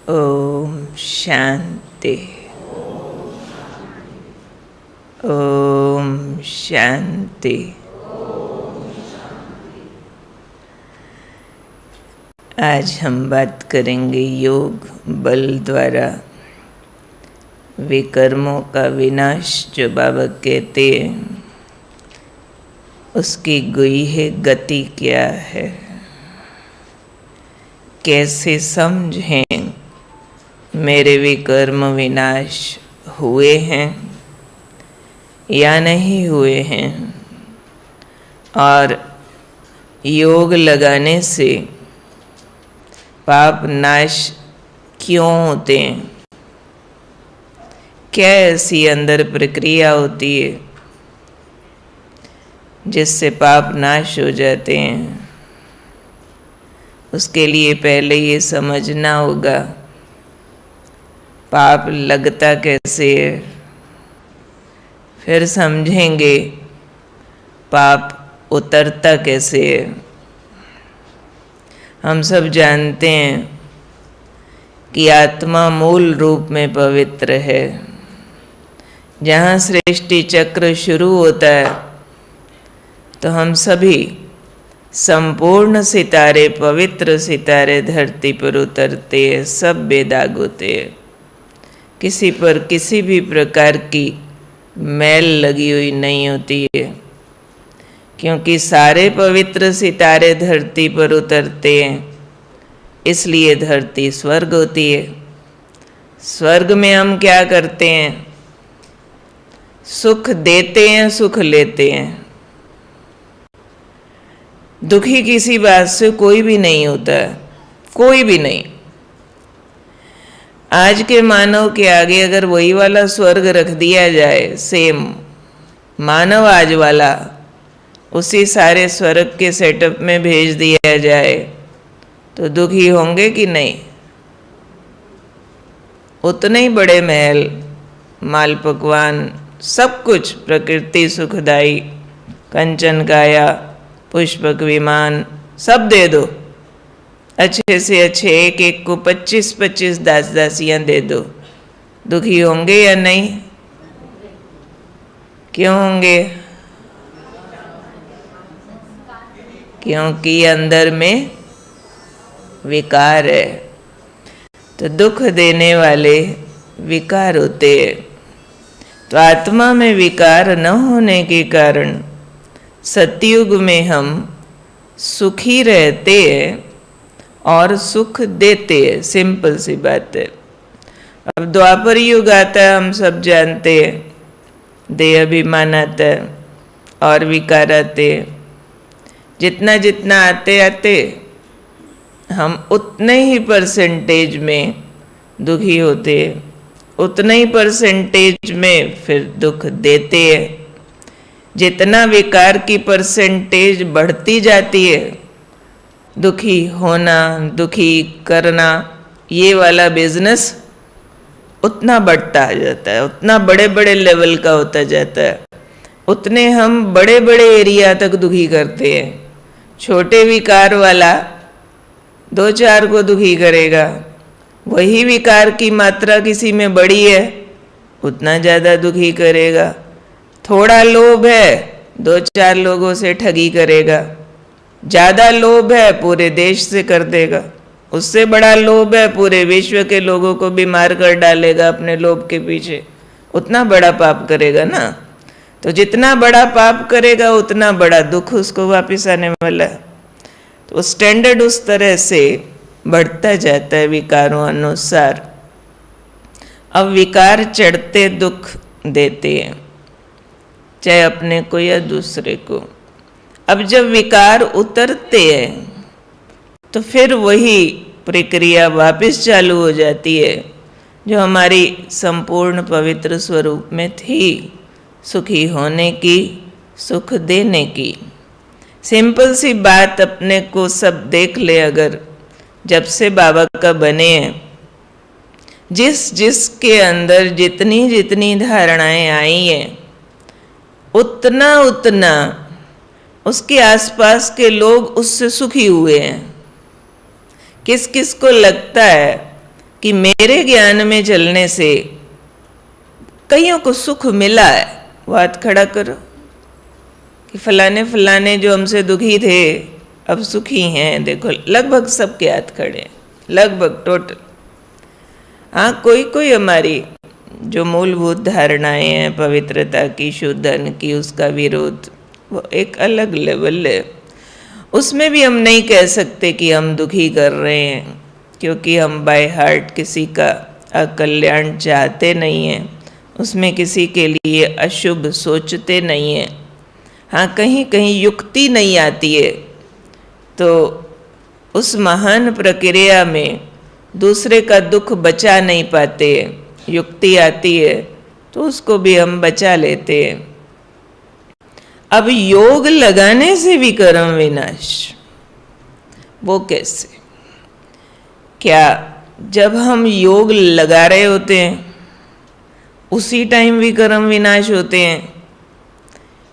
ओम शांति। ओम शांति। आज हम बात करेंगे योग बल द्वारा विकर्मों का विनाश। जो बाबा कहते हैं उसकी गुह्य गति क्या है, कैसे समझें मेरे विकर्म विनाश हुए हैं या नहीं हुए हैं, और योग लगाने से पाप नाश क्यों होते हैं, क्या ऐसी अंदर प्रक्रिया होती है जिससे पाप नाश हो जाते हैं। उसके लिए पहले ये समझना होगा पाप लगता कैसे है, फिर समझेंगे पाप उतरता कैसे है। हम सब जानते हैं कि आत्मा मूल रूप में पवित्र है। जहाँ सृष्टि चक्र शुरू होता है तो हम सभी संपूर्ण सितारे, पवित्र सितारे धरती पर उतरते हैं, सब बेदाग होते हैं। किसी पर किसी भी प्रकार की मैल लगी हुई नहीं होती है, क्योंकि सारे पवित्र सितारे धरती पर उतरते हैं। इसलिए धरती स्वर्ग होती है। स्वर्ग में हम क्या करते हैं? सुख देते हैं, सुख लेते हैं। दुखी किसी बात से कोई भी नहीं होता है, कोई भी नहीं। आज के मानव के आगे अगर वही वाला स्वर्ग रख दिया जाए, सेम मानव आज वाला, उसी सारे स्वर्ग के सेटअप में भेज दिया जाए तो दुखी होंगे कि नहीं? उतने ही बड़े महल, माल पकवान, सब कुछ प्रकृति सुखदाई, कंचन काया, पुष्पक विमान, सब दे दो। अच्छे से अच्छे एक एक को 25-25 दास दासियां दे दो, दुखी होंगे या नहीं? क्यों होंगे? क्योंकि अंदर में विकार है। तो दुख देने वाले विकार होते हैं। तो आत्मा में विकार न होने के कारण सतयुग में हम सुखी रहते हैं और सुख देते हैं। सिंपल सी बात है। अब द्वापर युग आता है, हम सब जानते हैं, देह अभिमान आता है और विकार आते हैं। जितना जितना आते आते हम उतने ही परसेंटेज में दुखी होते हैं, उतने ही परसेंटेज में फिर दुख देते हैं। जितना विकार की परसेंटेज बढ़ती जाती है, दुखी होना, दुखी करना, ये वाला बिजनेस उतना बढ़ता जाता है, उतना बड़े बड़े लेवल का होता जाता है। उतने हम बड़े बड़े एरिया तक दुखी करते हैं। छोटे विकार वाला 2-4 को दुखी करेगा, वही विकार की मात्रा किसी में बड़ी है, उतना ज़्यादा दुखी करेगा। थोड़ा लोभ है, 2-4 लोगों से ठगी करेगा। ज़्यादा लोभ है, पूरे देश से कर देगा। उससे बड़ा लोभ है, पूरे विश्व के लोगों को बीमार कर डालेगा अपने लोभ के पीछे। उतना बड़ा पाप करेगा ना। तो जितना बड़ा पाप करेगा उतना बड़ा दुख उसको वापस आने वाला है। तो स्टैंडर्ड उस तरह से बढ़ता जाता है विकारों अनुसार। अब विकार चढ़ते दुख देते हैं, चाहे अपने को या दूसरे को। अब जब विकार उतरते हैं तो फिर वही प्रक्रिया वापस चालू हो जाती है जो हमारी संपूर्ण पवित्र स्वरूप में थी, सुखी होने की, सुख देने की। सिंपल सी बात अपने को सब देख ले। अगर जब से बाबा का बने हैं, जिस जिसके अंदर जितनी जितनी धारणाएं आई हैं, उतना उतना उसके आसपास के लोग उससे सुखी हुए हैं। किस किस को लगता है कि मेरे ज्ञान में चलने से कईयों को सुख मिला है, वो हाथ खड़ा करो कि फलाने फलाने जो हमसे दुखी थे अब सुखी हैं। देखो लगभग सबके हाथ खड़े हैं, लगभग टोटल। हाँ, कोई कोई हमारी जो मूलभूत धारणाएं हैं पवित्रता की, शुद्धन की, उसका विरोध वो एक अलग लेवल है। उसमें भी हम नहीं कह सकते कि हम दुखी कर रहे हैं, क्योंकि हम बाय हार्ट किसी का अकल्याण चाहते नहीं हैं, उसमें किसी के लिए अशुभ सोचते नहीं हैं। हाँ, कहीं कहीं युक्ति नहीं आती है, तो उस महान प्रक्रिया में दूसरे का दुख बचा नहीं पाते। युक्ति आती है तो उसको भी हम बचा लेते हैं। अब योग लगाने से भी कर्म विनाश, वो कैसे? क्या जब हम योग लगा रहे होते हैं उसी टाइम भी कर्म विनाश होते हैं,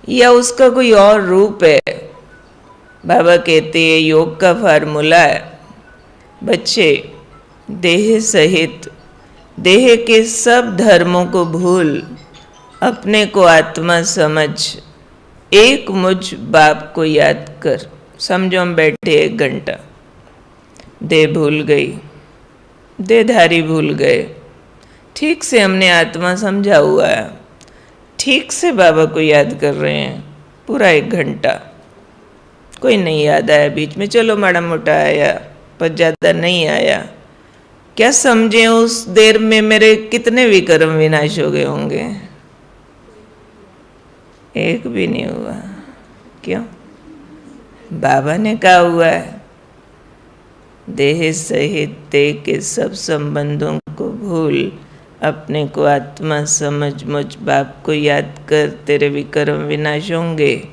या उसका कोई और रूप है? बाबा कहते हैं योग का फार्मूला है, बच्चे देह सहित देह के सब धर्मों को भूल अपने को आत्मा समझ एक मुझ बाप को याद कर। समझो हम बैठे 1 घंटा, देह भूल गई, देहधारी भूल गए, ठीक से हमने आत्मा समझा हुआ है, ठीक से बाबा को याद कर रहे हैं पूरा 1 घंटा। कोई नहीं याद आया बीच में, चलो माड़ा मोटा आया पर ज़्यादा नहीं आया। क्या समझे उस देर में मेरे कितने विकर्म विनाश हो गए होंगे? एक भी नहीं हुआ। क्यों? बाबा ने कहा हुआ है देह सहित देह के सब संबंधों को भूल अपने को आत्मा समझ मुझ बाप को याद कर, तेरे विकर्म विनाश होंगे।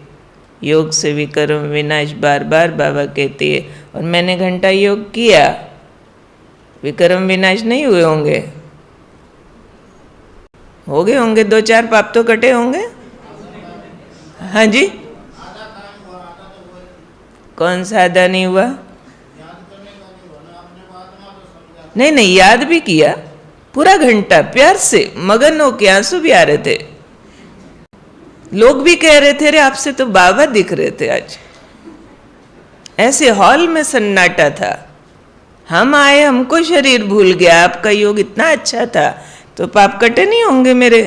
योग से विकर्म विनाश बार बार बाबा कहती है, और मैंने घंटा योग किया, विकर्म विनाश नहीं हुए होंगे? हो गए होंगे, 2-4 पाप तो कटे होंगे। हाँ जी, कौन सा आधा नहीं हुआ? नहीं नहीं, याद भी किया पूरा घंटा, प्यार से मगन हो के, आंसू भी आ रहे थे। लोग भी कह रहे थे अरे आपसे तो बाबा दिख रहे थे आज। ऐसे हॉल में सन्नाटा था। हम आए, हमको शरीर भूल गया, आपका योग इतना अच्छा था, तो पाप कटे नहीं होंगे मेरे?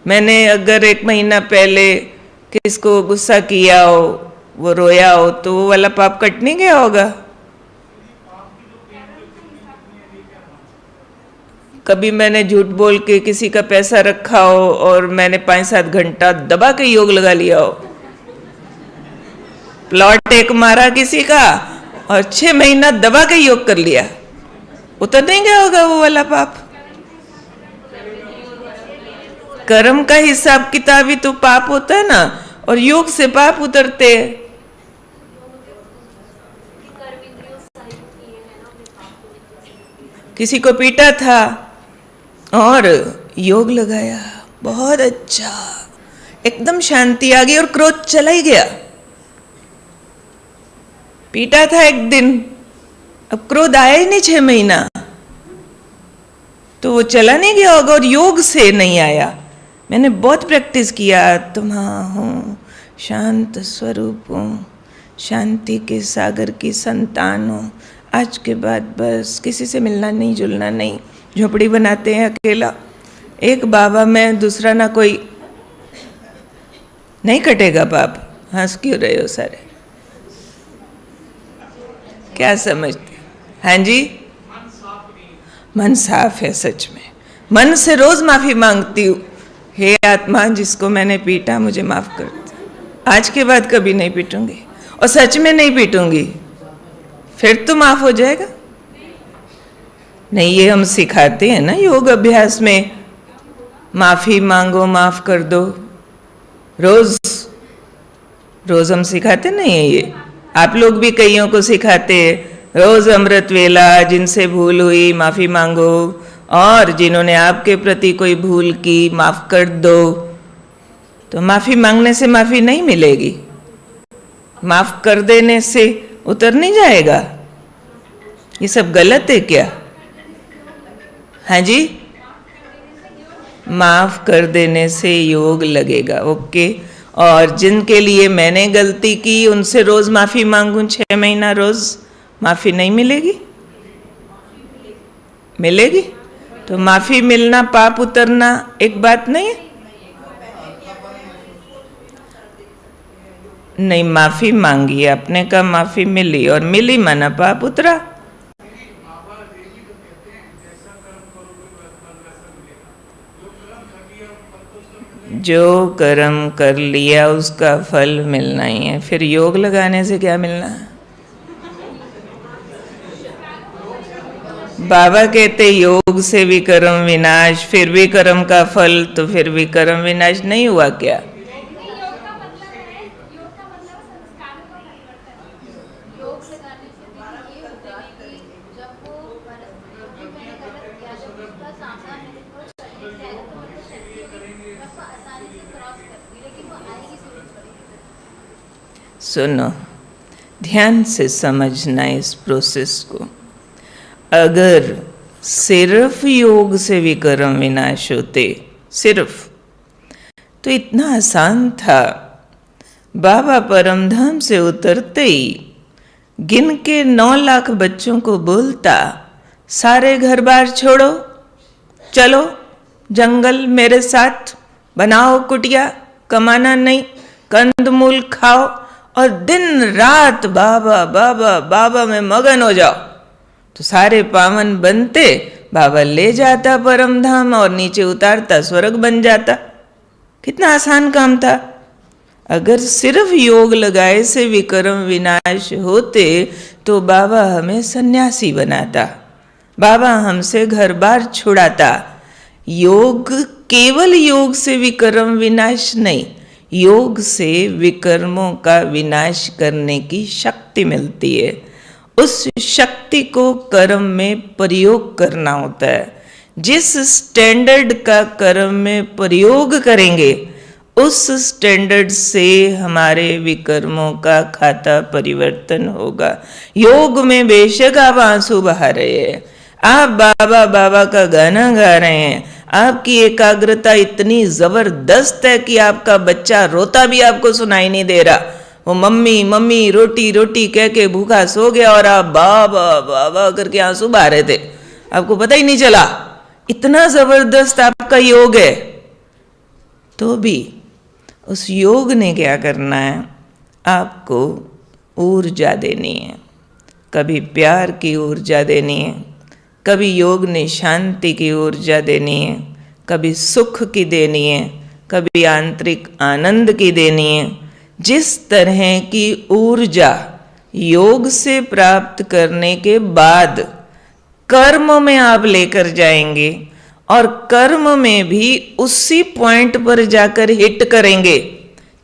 मैंने अगर 1 महीना पहले किसको गुस्सा किया हो, वो रोया हो, तो वो वाला पाप कट नहीं गया होगा? कभी मैंने झूठ बोल के किसी का पैसा रखा हो और मैंने 5-7 घंटा दबा के योग लगा लिया हो, प्लॉट एक मारा किसी का और 6 महीना दबा के योग कर लिया, उतर नहीं गया होगा वो वाला पाप? कर्म का हिसाब किताब ही तो पाप होता है ना, और योग से पाप उतरते हैं। किसी को पीटा था और योग लगाया, बहुत अच्छा, एकदम शांति आ गई और क्रोध चला ही गया। पीटा था 1 दिन, अब क्रोध आया ही नहीं 6 महीना, तो वो चला नहीं गया होगा, और योग से नहीं आया। मैंने बहुत प्रैक्टिस किया, आत्मा हूँ, शांत स्वरूप हूँ, शांति के सागर की संतान हूँ, आज के बाद बस किसी से मिलना नहीं, जुलना नहीं, झोपड़ी बनाते हैं अकेला, एक बाबा में, दूसरा ना कोई। नहीं कटेगा पाप? हंस क्यों रहे हो सारे? क्या समझते? हाँ जी, मन साफ है सच में। मन से रोज माफी मांगती हूँ, हे आत्मा जिसको मैंने पीटा मुझे माफ कर दे, आज के बाद कभी नहीं पीटूंगी, और सच में नहीं पीटूंगी, फिर तो माफ हो जाएगा। नहीं, ये हम सिखाते हैं ना योग अभ्यास में, माफी मांगो, माफ कर दो, रोज रोज हम सिखाते नहीं है ये। आप लोग भी कईयों को सिखाते हैं, रोज अमृत वेला, जिनसे भूल हुई माफी मांगो, और जिन्होंने आपके प्रति कोई भूल की माफ कर दो। तो माफी मांगने से माफी नहीं मिलेगी, माफ कर देने से उतर नहीं जाएगा। ये सब गलत है क्या? हाँ जी, माफ कर देने से योग लगेगा। ओके। और जिनके लिए मैंने गलती की उनसे रोज माफी मांगूं 6 महीना रोज, माफी नहीं मिलेगी? मिलेगी। तो माफी मिलना पाप उतरना एक बात नहीं है? नहीं, माफी मांगी आपने कहा माफी मिली, और मिली माना पाप उतरा। जो कर्म कर लिया उसका फल मिलना ही है, फिर योग लगाने से क्या मिलना है? बाबा कहते योग से विकर्म विनाश, फिर विकर्म का फल, तो फिर विकर्म विनाश नहीं हुआ क्या? सुनो, ध्यान से समझना इस प्रोसेस को। अगर सिर्फ योग से विकर्म विनाश होते, सिर्फ, तो इतना आसान था। बाबा परमधाम से उतरते ही गिन के 9 लाख बच्चों को बोलता, सारे घर बार छोड़ो, चलो जंगल मेरे साथ, बनाओ कुटिया, कमाना नहीं, कंदमूल खाओ और दिन रात बाबा बाबा बाबा में मगन हो जाओ। तो सारे पावन बनते, बाबा ले जाता परमधाम और नीचे उतारता, स्वर्ग बन जाता। कितना आसान काम था। अगर सिर्फ योग लगाए से विकर्म विनाश होते तो बाबा हमें सन्यासी बनाता, बाबा हमसे घर बार छुड़ाता। योग, केवल योग से विकर्म विनाश नहीं, योग से विकर्मों का विनाश करने की शक्ति मिलती है। उस शक्ति को कर्म में प्रयोग करना होता है। जिस स्टैंडर्ड का कर्म में प्रयोग करेंगे उस स्टैंडर्ड से हमारे विकर्मों का खाता परिवर्तन होगा। योग में बेशक आप आंसू बहा रहे हैं, आप बाबा बाबा का गाना गा रहे हैं, आपकी एकाग्रता इतनी जबरदस्त है कि आपका बच्चा रोता भी आपको सुनाई नहीं दे रहा। वो मम्मी मम्मी रोटी रोटी कह के भूखा सो गया और आप बाबा बाबा करके आंसू बहा रहे थे, आपको पता ही नहीं चला। इतना जबरदस्त आपका योग है। तो भी उस योग ने क्या करना है, आपको ऊर्जा देनी है। कभी प्यार की ऊर्जा देनी है, कभी योग ने शांति की ऊर्जा देनी है, कभी सुख की देनी है, कभी आंतरिक आनंद की देनी है। जिस तरह की ऊर्जा योग से प्राप्त करने के बाद कर्म में आप लेकर जाएंगे और कर्म में भी उसी पॉइंट पर जाकर हिट करेंगे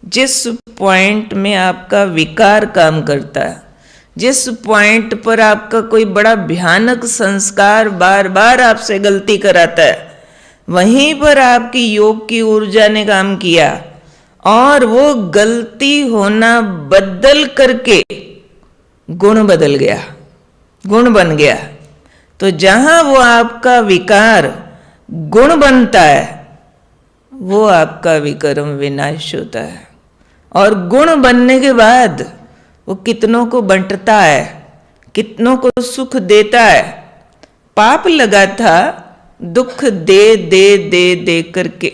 जिस पॉइंट में आपका विकार काम करता है, जिस पॉइंट पर आपका कोई बड़ा भयानक संस्कार बार बार आपसे गलती कराता है, वहीं पर आपकी योग की ऊर्जा ने काम किया और वो गलती होना बदल करके गुण बदल गया, गुण बन गया। तो जहां वो आपका विकार गुण बनता है वो आपका विकर्म विनाश होता है। और गुण बनने के बाद वो कितनों को बंटता है, कितनों को सुख देता है। पाप लगा था दुख दे दे दे दे करके,